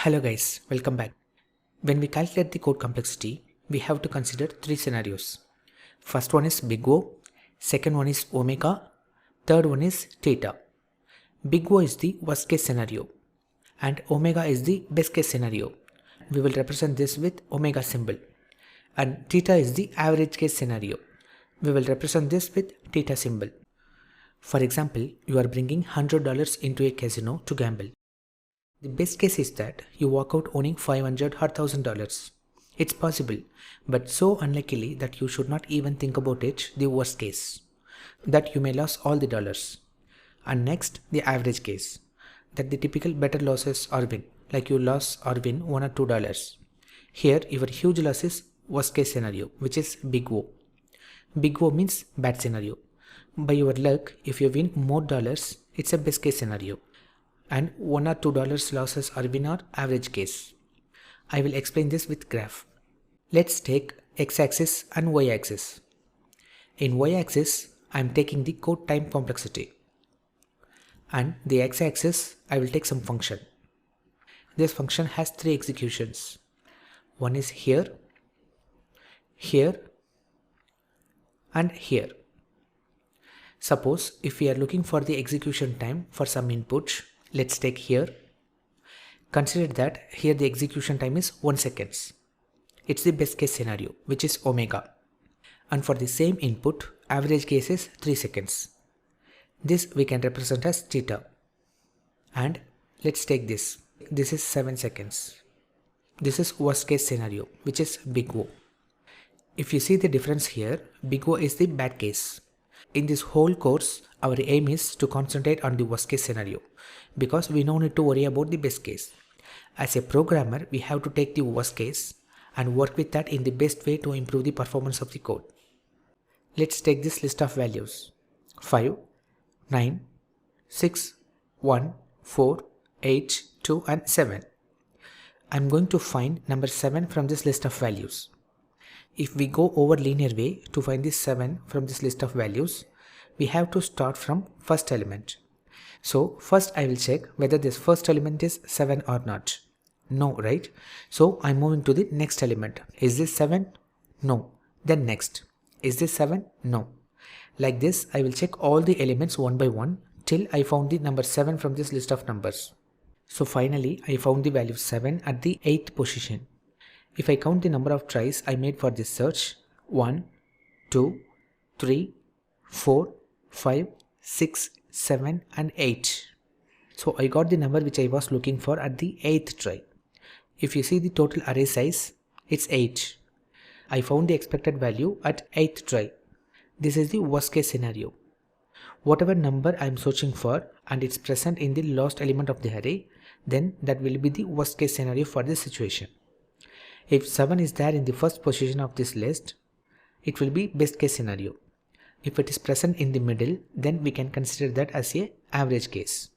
Hello guys, welcome back. When we calculate the code complexity, we have to consider three scenarios. First one is big O, second one is omega, third one is theta. Big O is the worst case scenario and omega is the best case scenario. We will represent this with omega symbol. And theta is the average case scenario. We will represent this with theta symbol. For example, you are bringing $100 into a casino to gamble. The best case is that you walk out owning $500 or $1000. It's possible, but so unlikely that you should not even think about it. The worst case, that you may lose all the dollars. And next, the average case, that the typical better losses or win, like you lose or win $1 or $2. Here, your huge loss is worst case scenario, which is big O. Big O means bad scenario. By your luck, if you win more dollars, it's a best case scenario. And $1 or $2 losses or win are average case. I will explain this with graph. Let's take x-axis and y-axis. In y-axis, I am taking the code time complexity. And the x-axis, I will take some function. This function has three executions. One is here, here, and here. Suppose if we are looking for the execution time for some input, let's take here. Consider that here the execution time is 1 second. It's the best case scenario, which is omega. And for the same input, average case is 3 seconds. This we can represent as theta. And let's take this. This is 7 seconds. This is worst case scenario, which is big O. If you see the difference here, big O is the bad case. In this whole course, our aim is to concentrate on the worst case scenario because we don't need to worry about the best case. As a programmer, we have to take the worst case and work with that in the best way to improve the performance of the code. Let's take this list of values: 5, 9, 6, 1, 4, 8, 2 and 7. I'm going to find number 7 from this list of values. If we go over linear way to find this 7 from this list of values, we have to start from first element. So first I will check whether this first element is 7 or not. No, right? So I'm moving to the next element. Is this 7? No. Then next. Is this 7? No. Like this, I will check all the elements one by one till I found the number 7 from this list of numbers. So finally, I found the value 7 at the 8th position. If I count the number of tries I made for this search, 1, 2, 3, 4, 5, 6, 7 and 8. So I got the number which I was looking for at the 8th try. If you see the total array size, it's 8. I found the expected value at 8th try. This is the worst case scenario. Whatever number I am searching for and it's present in the last element of the array, then that will be the worst case scenario for this situation. If 7 is there in the first position of this list, it will be best case scenario. If it is present in the middle, then we can consider that as a average case.